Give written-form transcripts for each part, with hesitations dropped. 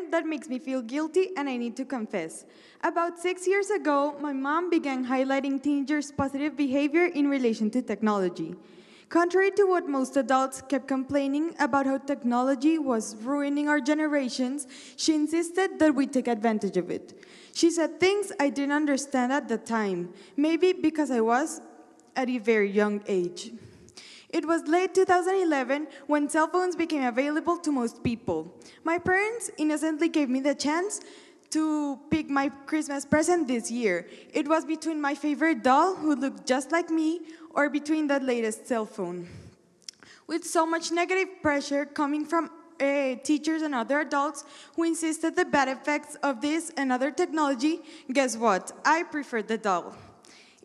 term that makes me feel guilty, and I need to confess. About 6 years ago, my mom began highlighting teenagers' positive behavior in relation to technology. Contrary to what most adults kept complaining about how technology was ruining our generations, she insisted that we take advantage of it. She said things I didn't understand at the time, maybe because I was at a very young age. It was late 2011 when cell phones became available to most people. My parents innocently gave me the chance to pick my Christmas present this year. It was between my favorite doll, who looked just like me, or between the latest cell phone. With so much negative pressure coming from teachers and other adults who insisted the bad effects of this and other technology, guess what? I preferred the doll.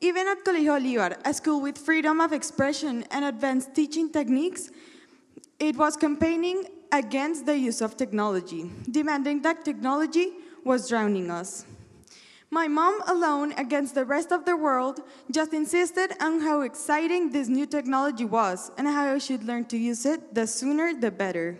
Even at Colegio Bolivar, a school with freedom of expression and advanced teaching techniques, it was campaigning against the use of technology, demanding that technology was drowning us. My mom, alone against the rest of the world, just insisted on how exciting this new technology was and how I should learn to use it, the sooner the better.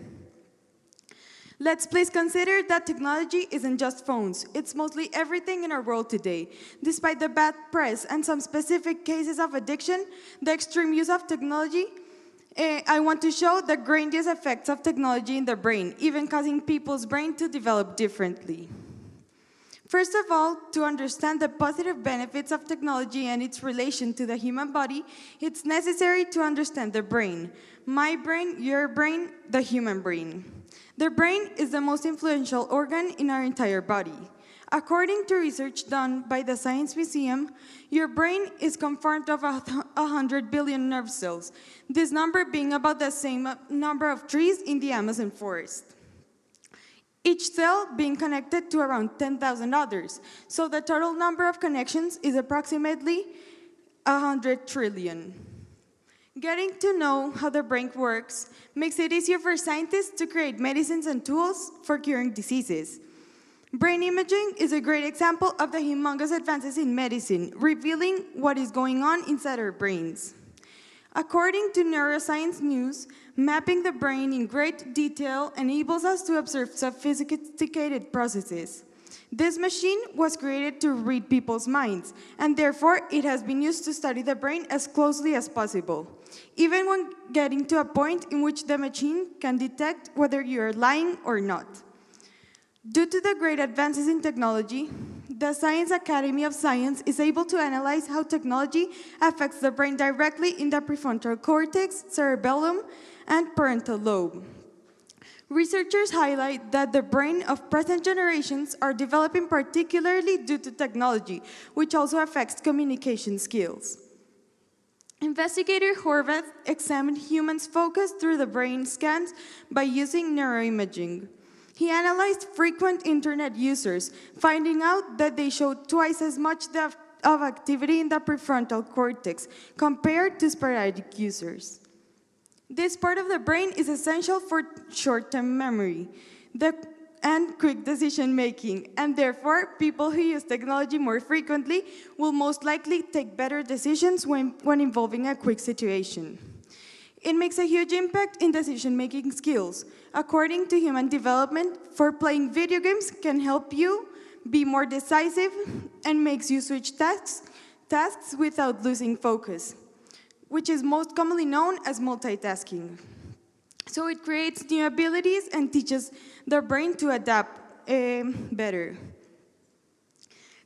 Let's please consider that technology isn't just phones. It's mostly everything in our world today. Despite the bad press and some specific cases of addiction, the extreme use of technology, I want to show the grandiose effects of technology in the brain, even causing people's brain to develop differently. First of all, to understand the positive benefits of technology and its relation to the human body, it's necessary to understand the brain. My brain, your brain, the human brain. The brain is the most influential organ in our entire body. According to research done by the Science Museum, your brain is conformed of 100 billion nerve cells, this number being about the same number of trees in the Amazon forest. Each cell being connected to around 10,000 others, so the total number of connections is approximately 100 trillion. Getting to know how the brain works makes it easier for scientists to create medicines and tools for curing diseases. Brain imaging is a great example of the humongous advances in medicine, revealing what is going on inside our brains. According to Neuroscience News, mapping the brain in great detail enables us to observe sophisticated processes. This machine was created to read people's minds, and therefore it has been used to study the brain as closely as possible, even when getting to a point in which the machine can detect whether you are lying or not. Due to the great advances in technology, the Science Academy of Science is able to analyze how technology affects the brain directly in the prefrontal cortex, cerebellum, and parietal lobe. Researchers highlight that the brain of present generations are developing particularly due to technology, which also affects communication skills. Investigator Horvath examined humans' focus through the brain scans by using neuroimaging. He analyzed frequent internet users, finding out that they showed twice as much of activity in the prefrontal cortex compared to sporadic users. This part of the brain is essential for short-term memory and quick decision-making, and therefore, people who use technology more frequently will most likely take better decisions when involving a quick situation. It makes a huge impact in decision-making skills. According to Human Development, for playing video games can help you be more decisive and makes you switch tasks without losing focus, which is most commonly known as multitasking. So it creates new abilities and teaches the brain to adapt better.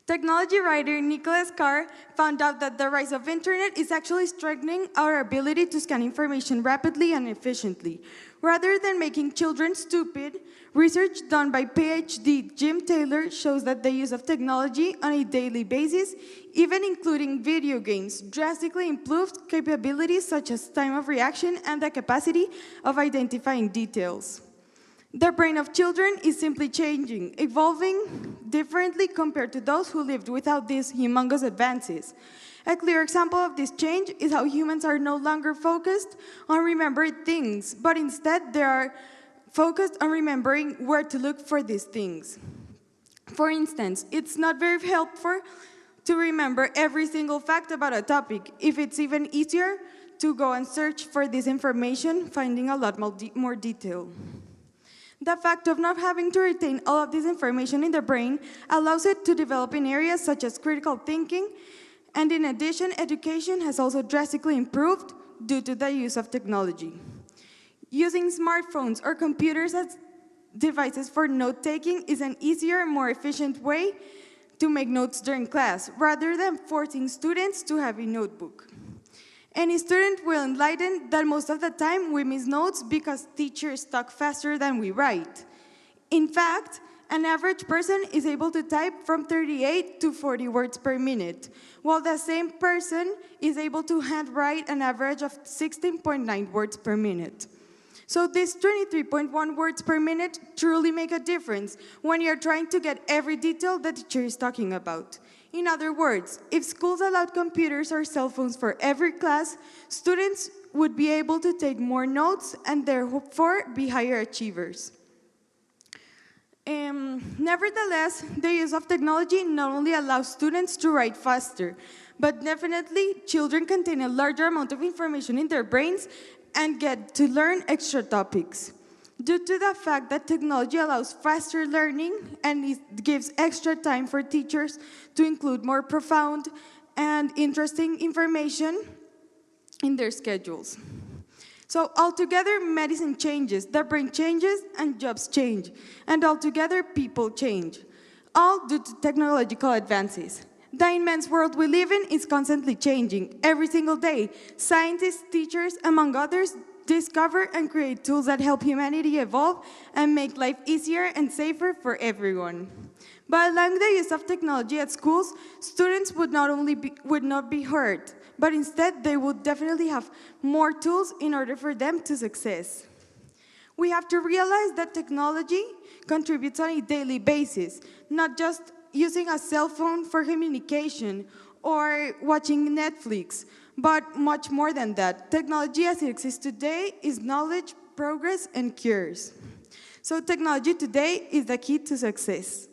Technology writer Nicholas Carr found out that the rise of internet is actually strengthening our ability to scan information rapidly and efficiently. Rather than making children stupid, research done by PhD Jim Taylor shows that the use of technology on a daily basis, even including video games, drastically improved capabilities such as time of reaction and the capacity of identifying details. The brain of children is simply changing, evolving differently compared to those who lived without these humongous advances. A clear example of this change is how humans are no longer focused on remembering things, but instead they are focused on remembering where to look for these things. For instance, it's not very helpful to remember every single fact about a topic. If it's even easier to go and search for this information, finding a lot more detail. The fact of not having to retain all of this information in the brain allows it to develop in areas such as critical thinking, and in addition, education has also drastically improved due to the use of technology. Using smartphones or computers as devices for note-taking is an easier, more efficient way to make notes during class, rather than forcing students to have a notebook. Any student will enlighten that most of the time we miss notes because teachers talk faster than we write. In fact, an average person is able to type from 38 to 40 words per minute, while the same person is able to handwrite an average of 16.9 words per minute. So these 23.1 words per minute truly make a difference when you're trying to get every detail the teacher is talking about. In other words, if schools allowed computers or cell phones for every class, students would be able to take more notes and therefore be higher achievers. Nevertheless, the use of technology not only allows students to write faster, but definitely children contain a larger amount of information in their brains and get to learn extra topics. Due to the fact that technology allows faster learning and it gives extra time for teachers to include more profound and interesting information in their schedules. So altogether, medicine changes, the brain changes, and jobs change. And altogether, people change, all due to technological advances. The immense world we live in is constantly changing. Every single day, scientists, teachers, among others, discover and create tools that help humanity evolve and make life easier and safer for everyone. By allowing the use of technology at schools, students would not be hurt, but instead they would definitely have more tools in order for them to succeed. We have to realize that technology contributes on a daily basis, not just using a cell phone for communication or watching Netflix, but much more than that. Technology as it exists today is knowledge, progress, and cures. So technology today is the key to success.